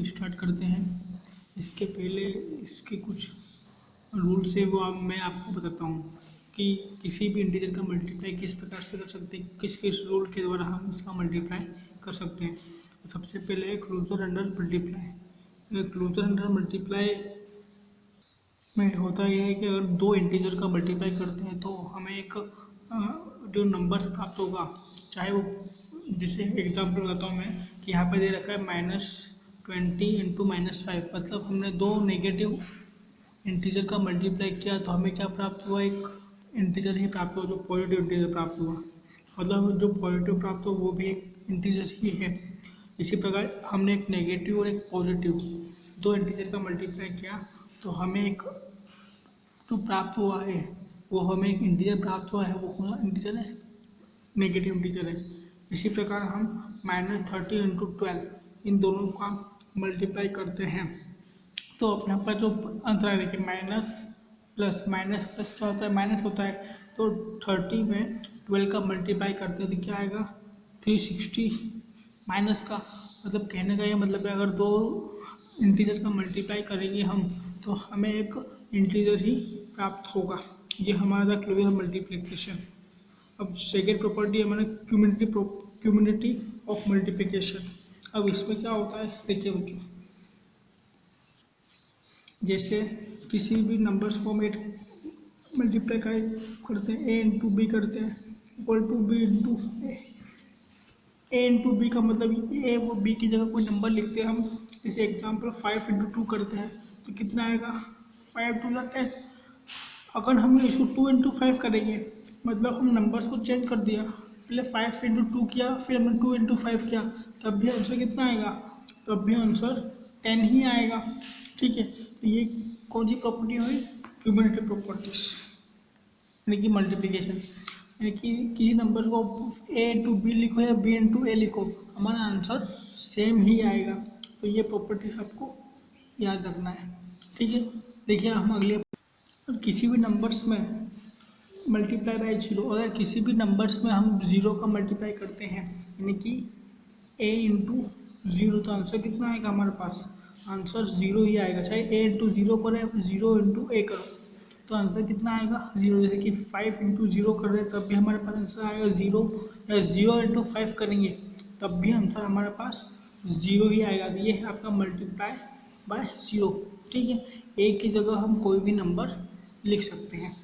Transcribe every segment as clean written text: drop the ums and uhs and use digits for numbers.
को स्टार्ट करते हैं। इसके पहले इसके कुछ रूल्स है वो मैं आपको बताता हूँ कि किसी भी इंटीजर का मल्टीप्लाई किस प्रकार से कर सकते हैं, किस किस रूल के द्वारा हम इसका मल्टीप्लाई कर सकते हैं। तो सबसे पहले है closure under multiply. Closure under multiply में होता यह है कि अगर दो इंटीजर का मल्टीप्लाई करते हैं तो हमें एक जो नंबर प्राप्त होगा, चाहे वो, जैसे एग्जांपल बताता हूँ मैं कि यहाँ पे दे रखा है -20 इंटू -5, मतलब हमने दो नेगेटिव इंटीजर का मल्टीप्लाई किया तो हमें क्या प्राप्त हुआ, एक इंटीजर ही प्राप्त हुआ, जो पॉजिटिव इंटीजर प्राप्त हुआ। मतलब जो पॉजिटिव प्राप्त हुआ वो भी एक इंटीजर ही है। इसी प्रकार हमने एक नेगेटिव और एक पॉजिटिव दो इंटीजर का मल्टीप्लाई किया तो हमें एक जो प्राप्त हुआ है वो हमें एक इंटीजर प्राप्त हुआ है, वो कौन सा इंटीजर है, नेगेटिव इंटीजर है। इसी प्रकार हम -30 इंटू 12 इन दोनों का मल्टीप्लाई करते हैं तो अपने पास जो आंसर है, देखिए माइनस प्लस क्या होता है, माइनस होता है। तो 30 में 12 का मल्टीप्लाई करते हैं तो क्या आएगा, 360 माइनस का, मतलब कहने का ये मतलब है अगर दो इंटीजर का मल्टीप्लाई करेंगे हम तो हमें एक इंटीजर ही प्राप्त होगा। ये हमारा क्लोजर मल्टीप्लिकेशन। अब सेकेंड प्रॉपर्टी है हमारा क्यूमुलेटिव ऑफ मल्टीप्लिकेशन। अब इसमें क्या होता है, देखिए बच्चों, जैसे किसी भी नंबर्स को हम मल्टीप्लाई करते हैं, ए इंटू बी करते हैं equal to B into A into B का मतलब ए वो बी की जगह कोई नंबर लिखते हैं हम। जैसे एग्जांपल 5 इंटू 2 करते हैं तो कितना आएगा, 5 2 10। अगर हम इसको 2 इंटू 5 करेंगे मतलब हम नंबर्स को चेंज कर दिया, पहले 5 इंटू 2 किया फिर हमने 2 इंटू 5 किया, तब भी आंसर कितना आएगा, तब भी आंसर 10 ही आएगा। ठीक है, तो ये कौन सी प्रॉपर्टी हुई, क्यूमुलेटिव प्रॉपर्टीज, यानी कि मल्टीप्लिकेशन, यानी कि किसी नंबर को ए इंटू बी लिखो या बी इंटू ए लिखो, हमारा आंसर सेम ही आएगा। तो ये प्रॉपर्टीज आपको याद रखना है। ठीक है, देखिए हम अगले, किसी भी नंबर्स में मल्टीप्लाई बाय 0, अगर किसी भी नंबर्स में हम 0 का मल्टीप्लाई करते हैं यानी कि a इंटू 0, तो आंसर कितना आएगा हमारे पास, आंसर 0 ही आएगा। चाहे a इंटू 0 करो या फिर 0 इंटू a करो तो आंसर कितना आएगा 0। जैसे कि 5 इंटू 0 कर रहे हैं तब भी हमारे पास आंसर आएगा 0, या 0 इंटू 5 करेंगे तब भी आंसर हमारे पास 0 ही आएगा। तो ये है आपका मल्टीप्लाई बाय 0। ठीक है, a की जगह हम कोई भी नंबर लिख सकते हैं।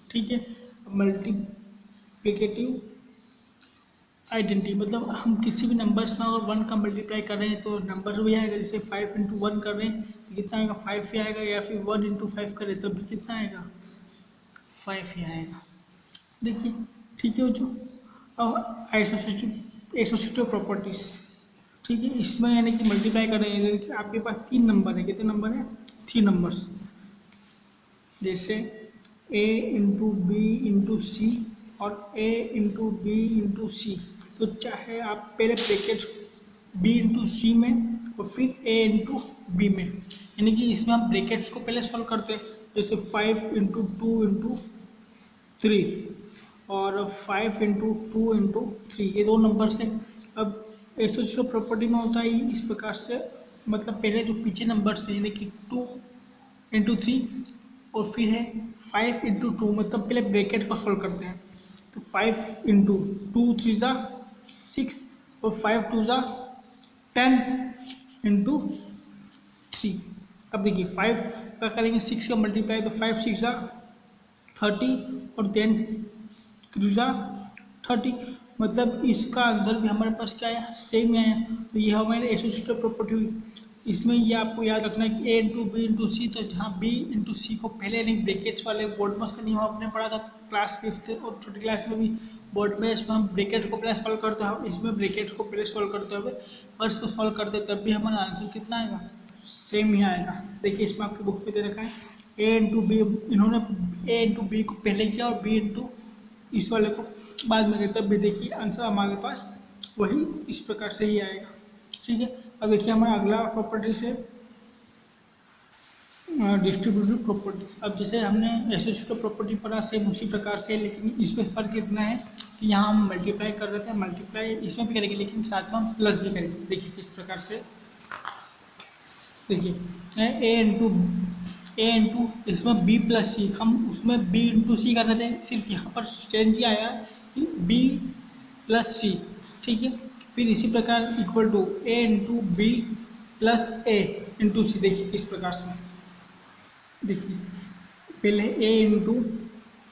ठीक है, मल्टीप्लिकेटिव आइडेंटिटी, मतलब हम किसी भी नंबर्स में अगर 1 का मल्टीप्लाई कर रहे हैं तो नंबर भी आएगा। जैसे 5 इंटू 1 कर रहे हैं तो कितना आएगा, 5 ही आएगा, या फिर 1 इंटू 5 करें तब भी कितना आएगा, 5 ही आएगा। देखिए, ठीक है बच्चों। अब एसोसिएटिव प्रॉपर्टीज, ठीक है, इसमें यानी कि मल्टीप्लाई कर रहे हैं, आपके पास 3 नंबर है, कितने नंबर है, 3 नंबर्स, जैसे a इंटू बी इंटू सी और a इंटू बी इंटू सी। तो चाहे आप पहले ब्रैकेट b इंटू सी में और फिर a इंटू बी में, यानी कि इसमें हम ब्रैकेट्स को पहले सॉल्व करते हैं। जैसे 5 इंटू 2 इंटू 3 और 5 इंटू 2 इंटू 3, ये दो नंबर से। अब एसोसिएटिव प्रॉपर्टी में होता है इस प्रकार से, मतलब पहले जो पीछे नंबर से यानी कि 2 इंटू 3 और फिर है 5 इंटू 2, मतलब पहले ब्रैकेट को सॉल्व करते हैं। तो 5 इंटू 2 3 ज़ा 6 और 5 2 ज़ा 10 इंटू 3। अब देखिए 5 का करेंगे 6 का मल्टीप्लाई तो 5 6 ज़ा 30 और 10 3 ज़ा 30, मतलब इसका आंसर भी हमारे पास क्या आया, सेम आया। तो ये हमारे एसोसिएटिव प्रॉपर्टी हुई। इसमें ये आपको याद रखना है कि a इंटू बी इंटू सी, तो जहाँ b इंटू सी को पहले नहीं ब्रैकेट्स वाले बोर्ड में, उसका नियम आपने पढ़ा था क्लास 5th और छोटी क्लास में भी, बोर्ड में इसमें हम ब्रैकेट को पहले सॉल्व करते हैं, इसमें ब्रैकेट्स को पहले सॉल्व करते हुए और इसको सॉल्व करते तब भी हमारा आंसर कितना आएगा, सेम ही आएगा। देखिए इसमें आपके बुक में दे रखा है a इंटू बी, इन्होंने a इंटू बी को पहले किया और b इंटू इस वाले को बाद में, तब भी देखिए आंसर हमारे पास वही इस प्रकार से ही आएगा। ठीक है, अब देखिए हमारा अगला प्रॉपर्टी से डिस्ट्रीब्यूटिव प्रॉपर्टी। अब जैसे हमने एसोसिएटिव प्रॉपर्टी पढ़ा सेम उसी प्रकार से, लेकिन इसमें फ़र्क इतना है कि यहाँ हम मल्टीप्लाई कर रहे थे, मल्टीप्लाई इसमें भी करेंगे लेकिन साथ में हम प्लस भी करेंगे। देखिए किस प्रकार से, देखिए ए इंटू इसमें बी प्लस सी, हम उसमें बी इंटू सी कर रहे थे, सिर्फ यहाँ पर चेंज ही आया कि बी प्लस सी, ठीक है। फिर इसी प्रकार equal to A into B plus A into C. देखिए इस प्रकार से, देखिए पहले A into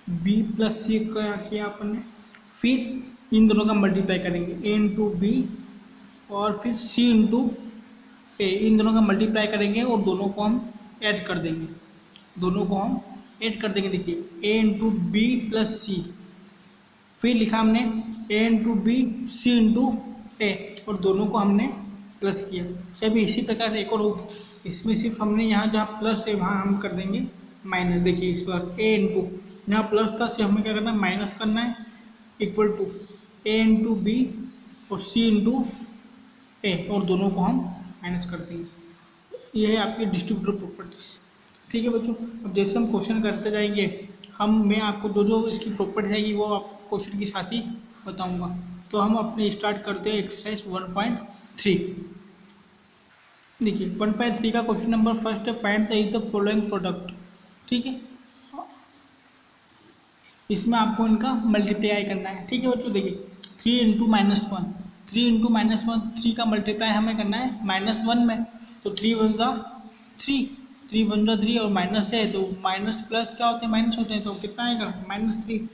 B plus C का किया अपन ने, फिर इन दोनों का मल्टीप्लाई करेंगे, ए इंटू बी और फिर सी इंटू ए, इन दोनों का मल्टीप्लाई करेंगे और दोनों को हम ऐड कर देंगे, दोनों को हम ऐड कर देंगे। देखिए ए इंटू बी प्लस सी, फिर लिखा हमने ए इंटू बी सी इंटू ए और दोनों को हमने प्लस किया। सभी इसी प्रकार एक और होगी, इसमें सिर्फ हमने यहाँ जहाँ प्लस है वहाँ हम कर देंगे माइनस। देखिए इस बार ए इंटू यहाँ प्लस था, से हमें क्या करना है, माइनस करना है, equal to A into B और सी इंटू ए और दोनों को हम माइनस कर देंगे। ये है आपकी डिस्ट्रीब्यूटिव प्रॉपर्टीज, ठीक है बच्चों। अब जैसे हम क्वेश्चन करते जाएंगे, मैं आपको जो जो इसकी प्रॉपर्टी आएगी वो आप क्वेश्चन के साथ ही बताऊंगा। तो हम अपने स्टार्ट करते हैं एक्सरसाइज 1.3। देखिए 1.3 का क्वेश्चन नंबर फर्स्ट है, फाइंड द फॉलोइंग प्रोडक्ट, ठीक है। इसमें आपको इनका मल्टीप्लाई करना है, ठीक है बच्चों। देखिए 3 into minus one, 3 into minus one, 3 का मल्टीप्लाई हमें करना है -1 में, तो 3 वन ज़ा 3, 3 वन ज़ा 3 और माइनस है तो माइनस प्लस क्या होते हैं, माइनस होते हैं, तो कितना आएगा -3,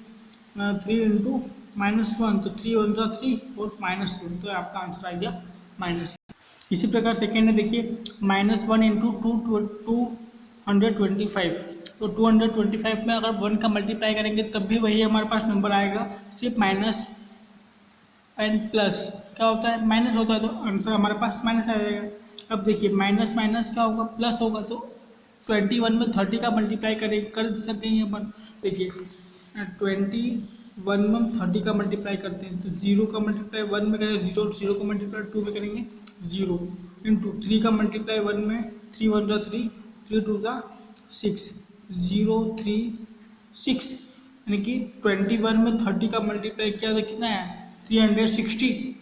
3 इंटू -1, तो 3 वन ज़ा 3 और -1, तो आपका आंसर आ गया माइनस। इसी प्रकार सेकेंड है, देखिए -1 इंटू 225, तो 225 में अगर 1 का मल्टीप्लाई करेंगे तब भी वही हमारे पास नंबर आएगा, सिर्फ माइनस एंड प्लस क्या होता है, माइनस होता है, तो आंसर हमारे पास माइनस आ जाएगा। अब देखिए माइनस माइनस क्या होगा, प्लस होगा, तो 21 में 30 का मल्टीप्लाई कर सकते हैं अपन। देखिए 21 में हम 30 का मल्टीप्लाई करते हैं, तो 0 का मल्टीप्लाई 1 में करेंगे 0, 0 का मल्टीप्लाई 2 में करेंगे 0, इंटू 3 का मल्टीप्लाई 1 में 3 वन ज़ा 3, 3 टू ज़ा 6, 0 3 6, यानी कि 21 में 30 का मल्टीप्लाई किया तो कितना है 360।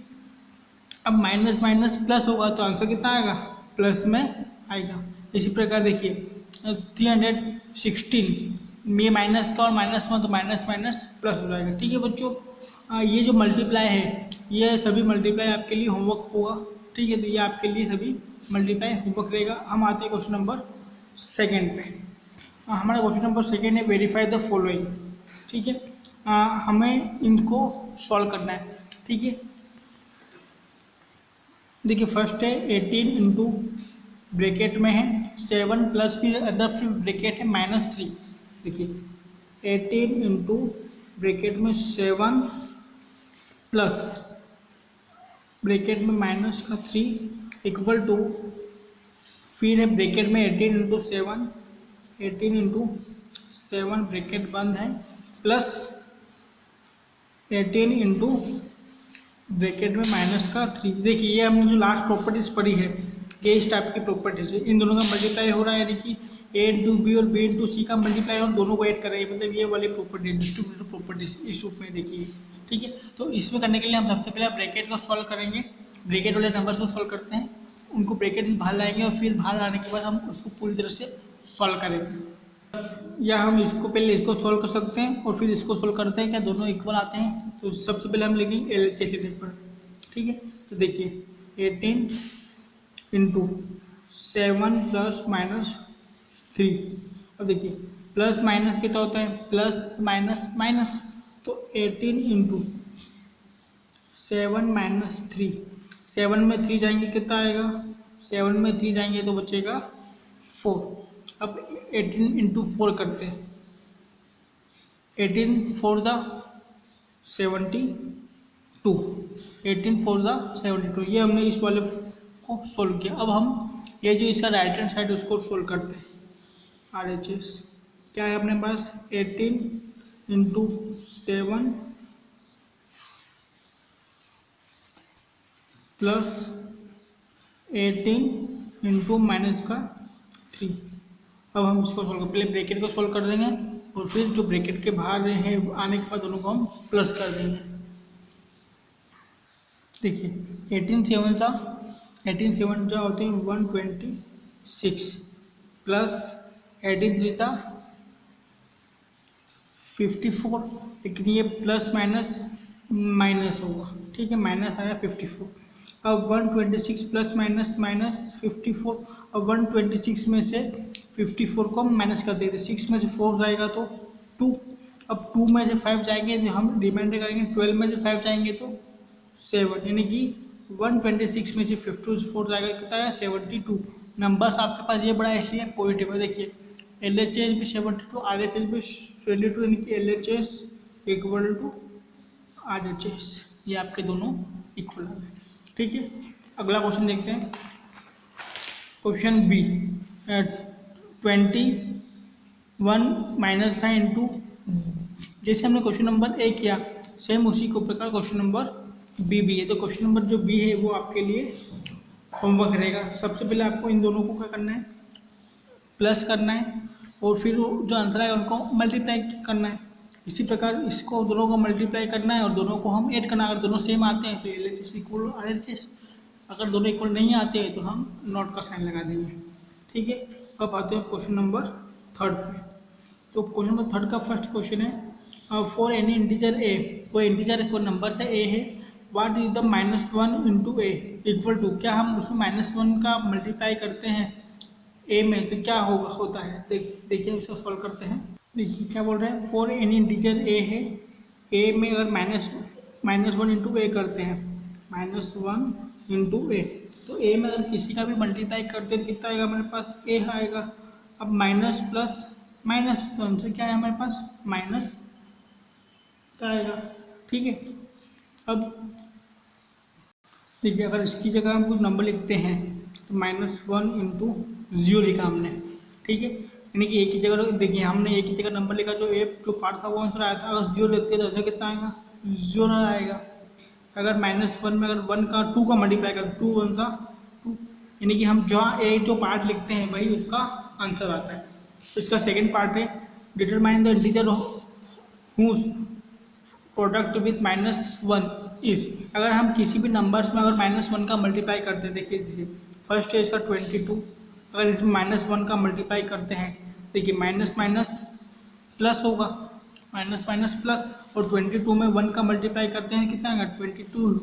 अब माइनस माइनस प्लस होगा तो आंसर कितना आएगा, प्लस में आएगा। इसी प्रकार देखिए 316 में माइनस का और माइनस में, तो माइनस माइनस प्लस हो जाएगा, ठीक है बच्चों। ये जो मल्टीप्लाई है, ये सभी मल्टीप्लाई आपके लिए होमवर्क होगा, ठीक है। तो ये आपके लिए सभी मल्टीप्लाई होमवर्क रहेगा। हम आते हैं क्वेश्चन नंबर सेकेंड पे। हमारा क्वेश्चन नंबर सेकेंड है, वेरीफाई द फॉलोइंग, ठीक है। हमें इनको सॉल्व करना है, ठीक है। देखिए फर्स्ट है 18 इंटू ब्रैकेट में है 7 प्लस फिर अदर फिर ब्रैकेट है -3। देखिए 18 इंटू ब्रैकेट में 7 प्लस ब्रैकेट में -3 इक्वल टू फिर है ब्रैकेट में 18 इंटू 7, 18 इंटू 7 ब्रैकेट बंद है प्लस 18 इंटू ब्रैकेट में -3। देखिए ये हमने जो लास्ट प्रॉपर्टीज पढ़ी है, ये इस टाइप की प्रॉपर्टीज है। इन दोनों का मल्टीप्लाई हो रहा है, यानी कि ए इंटू बी और बी इंटू सी का मल्टीप्लाई और दोनों को ऐड कर रहे हैं, मतलब ये वाली प्रॉपर्टी डिस्ट्रीब्यूटिव प्रॉपर्टीज इस रूप में देखिए, ठीक है। तो इसमें करने के लिए हम सबसे पहले ब्रैकेट को सॉल्व करेंगे, ब्रैकेट वाले नंबर को सॉल्व करते हैं, उनको ब्रैकेट से बाहर लाएंगे और फिर बाहर लाने के बाद हम उसको पूरी तरह से सॉल्व करेंगे। या हम इसको पहले इसको सॉल्व कर सकते हैं और फिर इसको सॉल्व करते हैं, क्या दोनों इक्वल आते हैं। तो सबसे पहले हम लिखेंगे LHS पर, ठीक है। तो देखिए 18 इंटू 7 प्लस -3, और देखिए प्लस माइनस कितना होता है, प्लस माइनस माइनस, तो 18 इंटू 7 -3, 7 में 3 जाएंगे कितना आएगा, 7 में 3 जाएंगे तो बचेगा 4। अब 18 इंटू 4 करते हैं, 18 4 ज़ा 72, 18 4 ज़ा 72, ये हमने इस वाले को सोल्व किया। अब हम ये जो इसका राइट हैंड साइड उसको सोल्व करते हैं। RHS क्या है अपने पास, 18 इंटू 7 प्लस 18 इंटू -3। अब हम इसको सोल्व कर, पहले ब्रैकेट को सोल्व कर देंगे और फिर जो ब्रैकेट के बाहर है आने के बाद दोनों को हम प्लस कर देंगे। देखिए 18 7 जा होते हैं 120, 6 प्लस 83 था 54, लेकिन ये प्लस माइनस माइनस होगा, ठीक है, माइनस आया 54। अब 126 प्लस माइनस माइनस 54। अब 126 में से 54 को हम माइनस कर देते, 6 में से 4 जाएगा तो 2। अब 2 में से 5 जाएंगे तो हम रिमाइंडर करेंगे, 12 में से 5 जाएंगे तो 7, यानी कि 126 में से 54 जाएगा, कितना है 72। नंबर्स आपके पास ये बड़ा इसलिए पॉजिटिव है। देखिए LHS भी 72, RHS भी 22, यानी कि LHS इक्वल टू RHS, ये आपके दोनों इक्वल है, ठीक है। अगला क्वेश्चन देखते हैं, क्वेश्चन बी 21 माइनस 5 इंटू, जैसे हमने क्वेश्चन नंबर ए किया सेम उसी को प्रकार क्वेश्चन नंबर बी भी है। तो क्वेश्चन नंबर जो बी है वो आपके लिए होमवर्क रहेगा। सबसे पहले आपको इन दोनों को क्या करना है, प्लस करना है, और फिर जो आंसर है उनको मल्टीप्लाई करना है। इसी प्रकार इसको दोनों को मल्टीप्लाई करना है और दोनों को हम ऐड करना है। अगर दोनों सेम आते हैं तो LHS इक्वल RHS, अगर दोनों इक्वल नहीं आते हैं तो हम नॉट का साइन लगा देंगे, ठीक है। अब आते हैं क्वेश्चन नंबर थर्ड पे। तो क्वेश्चन नंबर थर्ड का फर्स्ट क्वेश्चन है, फॉर एनी इंटीजर ए, कोई इंटीजर कोई नंबर से ए है, what is the -1 into A equal to, क्या हम उसमें -1 का मल्टीप्लाई करते हैं ए में तो क्या होता है। देखिए इसको सॉल्व करते हैं। देखिए क्या बोल रहे हैं, फॉर एनी इंटीजर ए है, ए में अगर -1 इंटू ए करते हैं, -1 इंटू ए, तो ए में अगर किसी का भी मल्टीप्लाई करते हैं कितना आएगा हमारे पास, ए आएगा। अब माइनस प्लस माइनस, तो आंसर क्या है हमारे पास माइनस का आएगा, ठीक है। अब देखिए अगर इसकी जगह हम कुछ नंबर लिखते हैं तो -1 इंटू 0 लिखा हमने, ठीक है, यानी कि एक ही जगह देखिए हमने एक ही जगह नंबर लिखा, जो जो पार्ट था वो आंसर आया था। अगर 0 लिखते तो आंसर कितना आएगा 0 आएगा। अगर -1 में अगर 1 का 2 का मल्टीप्लाई कर 2 1 सा 2, यानी कि हम जहाँ ए जो पार्ट लिखते हैं वही उसका आंसर आता है। तो इसका सेकेंड पार्ट है, determine the integer whose product with -1 is, अगर हम किसी भी नंबर्स में अगर -1 का मल्टीप्लाई करते हैं, देखिए फर्स्ट है इसका 22, अगर इसमें -1 का मल्टीप्लाई करते हैं, देखिए माइनस माइनस प्लस होगा, माइनस माइनस प्लस, और 22 में 1 का मल्टीप्लाई करते हैं कितना आएगा 22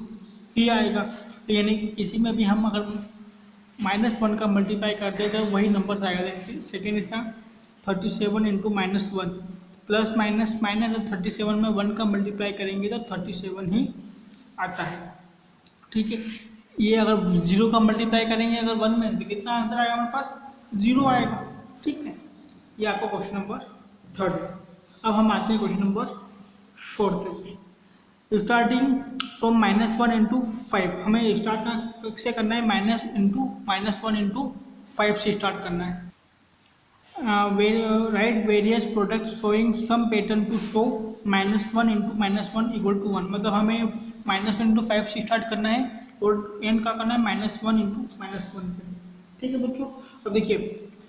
ही आएगा। तो यानी कि किसी में भी हम अगर -1 का मल्टीप्लाई करते हैं तो वही नंबर आएगा। देखिए सेकेंड इसका 37 इंटू -1 प्लस माइनस माइनस, 37 में 1 का मल्टीप्लाई करेंगे तो 37 ही आता है, ठीक है। ये अगर 0 का मल्टीप्लाई करेंगे अगर 1 में तो कितना आंसर आएगा हमारे पास 0 आएगा, ठीक है। ये आपका क्वेश्चन नंबर थर्ड है। अब हम आते हैं क्वेश्चन नंबर फोर्थ पे। स्टार्टिंग फ्रॉम -1 इंटू 5, हमें स्टार्ट से करना है -1 इंटू 5 से स्टार्ट करना है। Right various product showing some pattern to show -1 into -1 equal to 1, मतलब हमें -1 इंटू 5 से स्टार्ट करना है और एंड का करना है -1 इंटू -1, ठीक है बच्चों। अब देखिए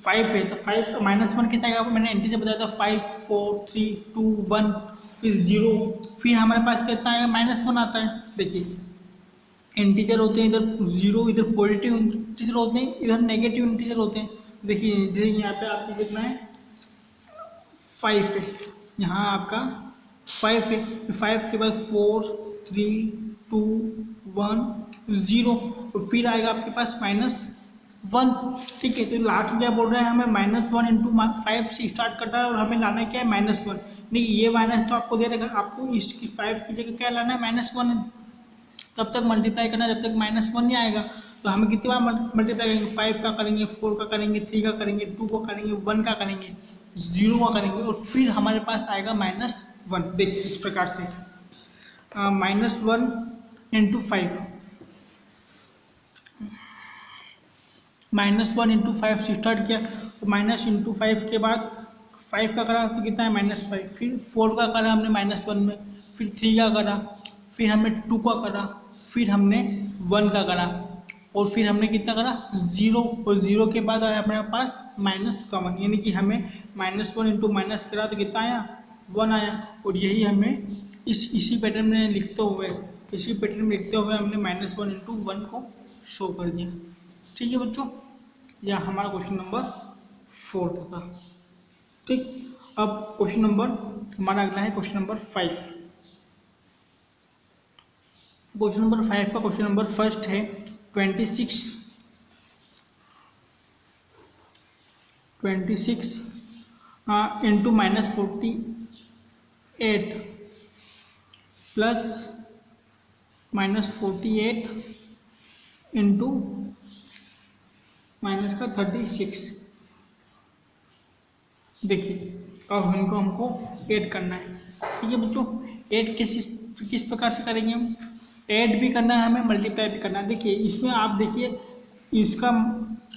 5 है तो 5 -1 कितना आएगा, मैंने इंटीजर बताया था 5 4 3 2 1 फिर 0, फिर हमारे पास कितना आएगा -1 आता है। देखिए इंटीजर होते हैं इधर 0, इधर पॉजिटिव इंटीजर होते हैं, इधर नेगेटिव इंटीजर होते हैं। देखिए जैसे यहाँ पे आपको कितना है 5 है, यहाँ आपका 5 है, 5 के बाद 4 3 2 1 0, और फिर आएगा आपके पास -1, ठीक है। तो लास्ट में क्या बोल रहे हैं, हमें -1 इंटू 5 से स्टार्ट करना है और हमें लाना है क्या है -1, नहीं ये माइनस तो आपको दे देगा, आपको इसकी 5 की जगह क्या लाना है -1, तब तक मल्टीप्लाई करना जब तक -1 नहीं आएगा। तो हमें कितनी बार मल्टीप्लाई करेंगे, 5 का करेंगे, 4 का करेंगे, 3 का करेंगे, 2 का करेंगे, 1 का करेंगे, 0 का करेंगे, और फिर हमारे पास आएगा -1। देखिए इस प्रकार से -1 इंटू 5, -1 इंटू 5 से स्टार्ट किया, तो माइनस इंटू 5 के बाद 5 का करा तो कितना है -5, फिर 4 का करा हमने -1 में, फिर 3 का करा, फिर हमने 2 का करा, फिर हमने 1 का करा, और फिर हमने कितना करा 0, और 0 के बाद आया हमारे पास -1, यानी कि हमें -1 इंटू माइनस करा तो कितना आया 1 आया। और यही हमें इसी पैटर्न में लिखते हुए हमने -1 इंटू 1 को शो कर दिया, ठीक है बच्चों। यह हमारा क्वेश्चन नंबर 4 था। ठीक, अब क्वेश्चन नंबर हमारा अगला है क्वेश्चन नंबर 5। क्वेश्चन नंबर 5 का क्वेश्चन नंबर फर्स्ट है 26 इंटू -48 प्लस -48 इंटू -36। देखिए अब इनको हमको ऐड करना है। ठीक है बच्चों, ऐड किस प्रकार से करेंगे हम? ऐड भी करना है हमें, मल्टीप्लाई भी करना है। देखिए इसमें आप देखिए, इसका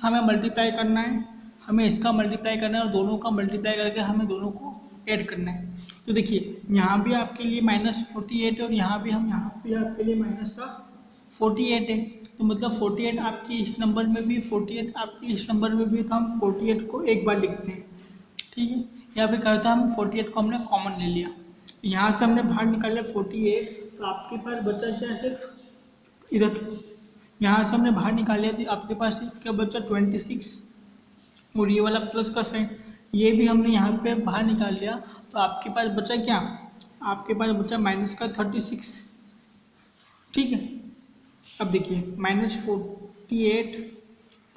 हमें मल्टीप्लाई करना है, हमें इसका मल्टीप्लाई करना है और दोनों का मल्टीप्लाई करके हमें दोनों को ऐड करना है। तो देखिए यहाँ भी आपके लिए -48 और यहाँ भी आपके लिए -48 है। तो मतलब 48 आपकी इस नंबर में भी, 48 आपकी इस नंबर में भी, तो हम 48 को एक बार लिखते हैं। ठीक है, यहाँ पे कहता है हम 48 को हमने कॉमन ले लिया, यहाँ से हमने बाहर निकाला 48, तो आपके पास बचा क्या? सिर्फ इधर यहाँ से हमने बाहर निकाल लिया, तो आपके पास क्या बचा? 26 और ये वाला प्लस का साइन, ये भी हमने यहाँ पे बाहर निकाल लिया, तो आपके पास बचा क्या? आपके पास बचा -36। ठीक है, अब देखिए -48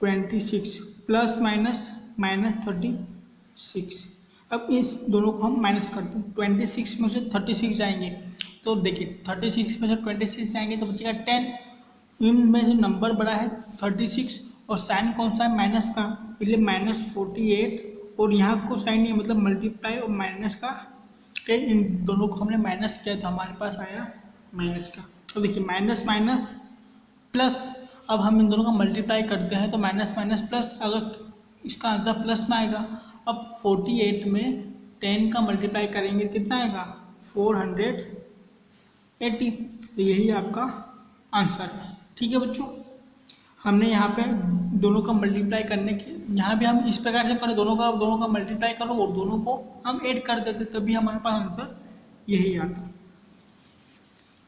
26 प्लस -36। अब इस दोनों को हम माइनस करते हैं, 26 में से 36 जाएंगे, तो देखिए 36 में से 26 जाएंगे तो बचेगा 10। इनमें से नंबर बड़ा है 36 और साइन कौन सा है? माइनस का, इसलिए -48 और यहाँ को साइन है मतलब मल्टीप्लाई और माइनस का 10, इन दोनों को हमने माइनस किया तो हमारे पास आया माइनस का। तो देखिए माइनस माइनस प्लस, अब हम इन दोनों का मल्टीप्लाई करते हैं तो माइनस माइनस प्लस, अगर इसका आंसर प्लस में आएगा। अब 48 में 10 का मल्टीप्लाई करेंगे कितना आएगा? 480। तो यही आपका आंसर है। ठीक है बच्चों, हमने यहाँ पे दोनों का मल्टीप्लाई करने के, यहाँ भी हम इस प्रकार से करें, दोनों का मल्टीप्लाई करो और दोनों को हम ऐड कर देते, तभी हमारे पास आंसर यही आता।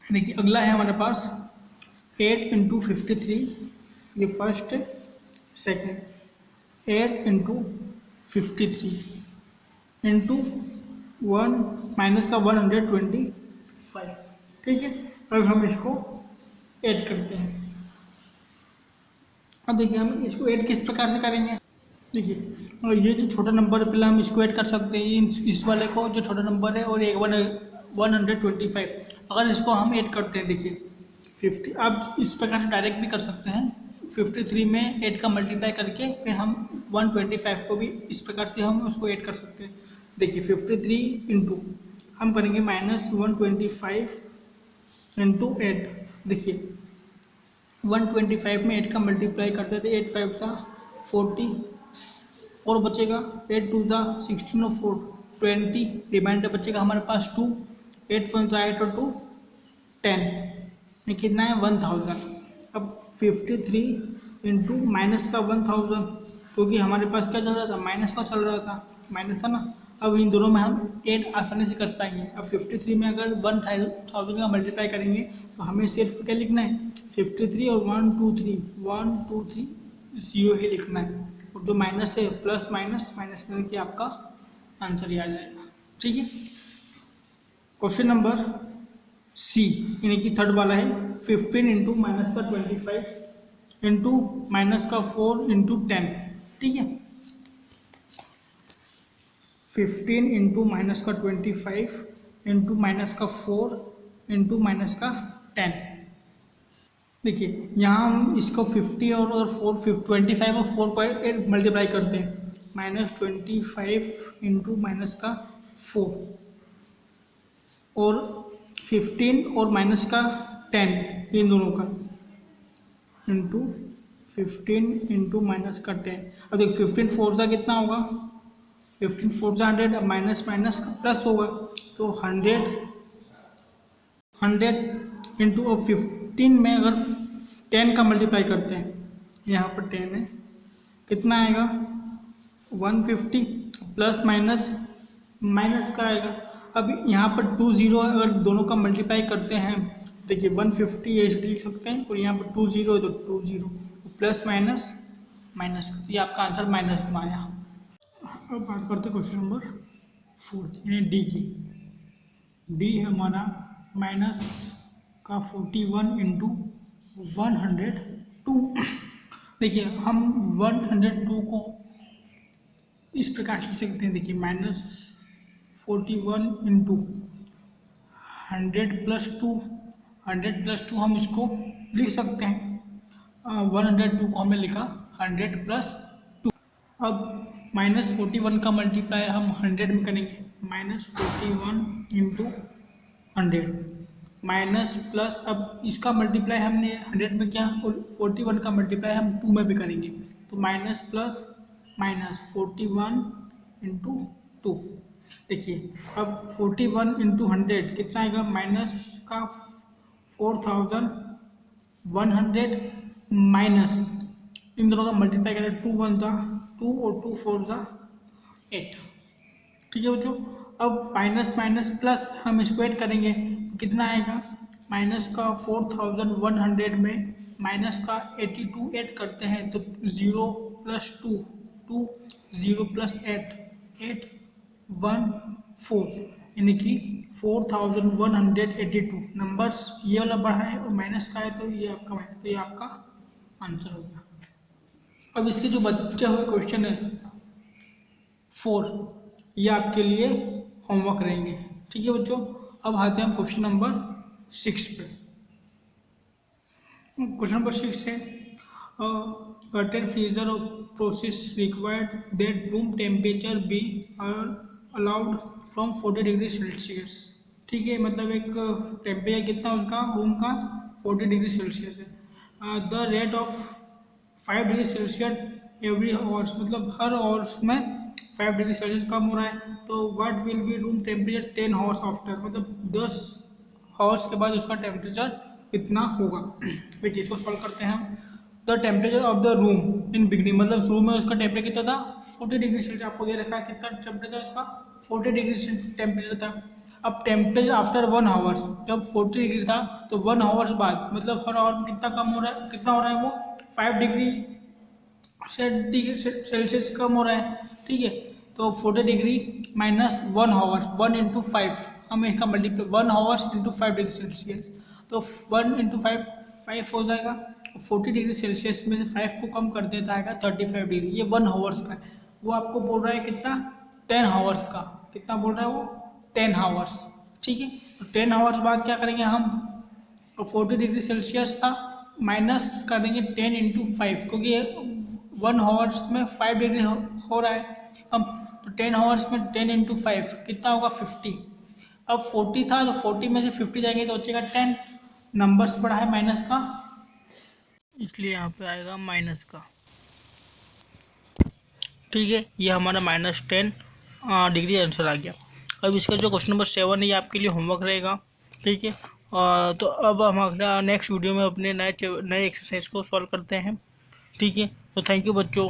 देखिए अगला है हमारे पास 8 इंटू 53, ये first second, 8 into 53 into 1 minus का 125। ठीक है, अब हम इसको ऐड करते हैं। अब देखिए हम इसको ऐड किस प्रकार से करेंगे? देखिए और ये जो छोटा नंबर है पहले हम इसको ऐड कर सकते हैं, इस वाले को जो छोटा नंबर है और एक 125, अगर इसको हम ऐड करते हैं देखिए 50, आप इस प्रकार से डायरेक्ट भी कर सकते हैं, 53 में 8 का मल्टीप्लाई करके फिर हम 125 को भी इस प्रकार से हम उसको ऐड कर सकते हैं। देखिए 53 इंटू हम करेंगे -125 इंटू 8। देखिए 125 में 8 का मल्टीप्लाई करते थे, 8 5 सा 44 बचेगा, 8 2 सा 16 और 4 20, रिमाइंडर बचेगा हमारे पास 2, 8 1 सा 8 और 2 10 में कितना है 1000। अब 53 इंटू माइनस का 1000, क्योंकि हमारे पास क्या चल रहा था? माइनस का चल रहा था, माइनस था ना। अब इन दोनों में हम ऐड आसानी से कर पाएंगे। अब 53 में अगर 1000 का मल्टीप्लाई करेंगे तो हमें सिर्फ क्या लिखना है? 53 और 1 2 3 0 ही लिखना है, और जो माइनस है प्लस माइनस माइनस करके आपका आंसर ही आ जाएगा। ठीक है, क्वेश्चन नंबर सी यानी कि थर्ड वाला है 15 इंटू माइनस का 25 इंटू माइनस का 4 इंटू 10। ठीक है, 15 इंटू माइनस का 25 इंटू माइनस का 4 इंटू माइनस का 10। देखिए यहाँ हम इसको 50 और 4 25 और 4 को मल्टीप्लाई करते हैं, -25 इंटू माइनस का 4 और 15 और माइनस का 10, इन दोनों का इंटू 15 इंटू माइनस का 10। अब देखो 15 4 सा कितना होगा? 15 4 सा 100, अब माइनस माइनस का प्लस होगा तो 100 इंटू 15 में अगर 10 का मल्टीप्लाई करते हैं, यहाँ पर 10 है, कितना आएगा? 150 प्लस माइनस माइनस का आएगा। अब यहाँ पर 2 0 अगर दोनों का मल्टीप्लाई करते हैं, देखिए 150 ऐसे लिख सकते हैं और यहाँ पर 2 0 है तो 2 0 प्लस माइनस माइनस का, तो ये आपका आंसर माइनस में आया। अब बात करते हैं क्वेश्चन नंबर 4 यानी डी की। डी है हमारा माइनस का 41 इंटू 102। देखिए हम 102 को इस प्रकार लिख सकते हैं, देखिए माइनस 41 इंटू 100+2, 100+2 हम इसको लिख सकते हैं। 102 को हमने लिखा 100+2। अब -41 का मल्टीप्लाई हम 100 में करेंगे, -41 इंटू 100 माइनस प्लस, अब इसका मल्टीप्लाई हमने 100 में किया और 41 का मल्टीप्लाई हम 2 में भी करेंगे, तो माइनस प्लस माइनस 41 इंटू 2। देखिए अब 41 इंटू 100 कितना आएगा, माइनस का 4100 माइनस इन दोनों का मल्टीप्लाई करें, 2 1 जा 2 और 2 4 जा 8। ठीक है बच्चों, अब माइनस माइनस प्लस हम इसको ऐड करेंगे, कितना आएगा, माइनस का 4100 में माइनस का 82 ऐड करते हैं तो 0 + 2 2 0 + 8 8 1 4, यानी कि 4182 नंबर्स ये वाला बढ़ा है और माइनस का है तो ये आपका माइनस, तो ये आपका आंसर हो गया। अब इसके जो बचे हुए क्वेश्चन है 4, ये आपके लिए होमवर्क रहेंगे। ठीक है बच्चों, अब आते हैं हम क्वेश्चन नंबर 6 पे। क्वेश्चन नंबर 6 है curtain freezer of process required that room temperature be allowed from 40 degree Celsius. ठीक है, मतलब एक टेम्परेचर कितना उनका रूम का 40 डिग्री सेल्सियस है। The rate of 5 degree Celsius every hours, मतलब हर आवर्स में 5 डिग्री सेल्सियस कम हो रहा है, तो what will be room temperature 10 hours after, मतलब 10 आवर्स के बाद उसका टेम्परेचर कितना होगा। देखिए इसको सॉल्व करते हैं हम। The temperature of the room in beginning, मतलब रूम में उसका टेम्परेचर कितना था, 40 डिग्री सेल्सियस आपको दे रखा है, कितना टेम्परेचर उसका 40 डिग्री टेम्परेचर था। अब टेम्परेचर आफ्टर 1 आवर्स, जब 40 डिग्री था तो 1 आवर्स बाद, मतलब हर आवर में कितना कम हो रहा है, कितना हो रहा है वो 5 डिग्री सेल्सियस कम हो रहा है। ठीक है, तो 40 डिग्री माइनस 1 आवर, 1 × 5, हम इसका multiply 1 hours into 5 degree Celsius, तो 1 × 5 5 हो जाएगा। 40 डिग्री सेल्सियस में से 5 को कम कर देता है 35 डिग्री, ये 1 आवर्स का है। वो आपको बोल रहा है कितना, 10 आवर्स का, कितना बोल रहा है वो 10 आवर्स। ठीक है, तो 10 आवर्स बाद क्या करेंगे हम, 40 डिग्री सेल्सियस था, माइनस कर देंगे 10 × 5, क्योंकि 1 आवर्स में 5 डिग्री हो रहा है। अब तो 10 आवर्स में 10 × 5 कितना होगा 50। अब 40 था तो 40 में से 50 जाएंगे तो बचेगा 10, नंबर्स बढ़ा है माइनस का, इसलिए यहाँ पे आएगा माइनस का। ठीक है, ये हमारा -10 डिग्री आंसर आ गया। अब इसका जो क्वेश्चन नंबर 7 है ये आपके लिए होमवर्क रहेगा। ठीक है, तो अब हम अगला नेक्स्ट वीडियो में अपने नए एक्सरसाइज को सॉल्व करते हैं। ठीक है, तो थैंक यू बच्चों।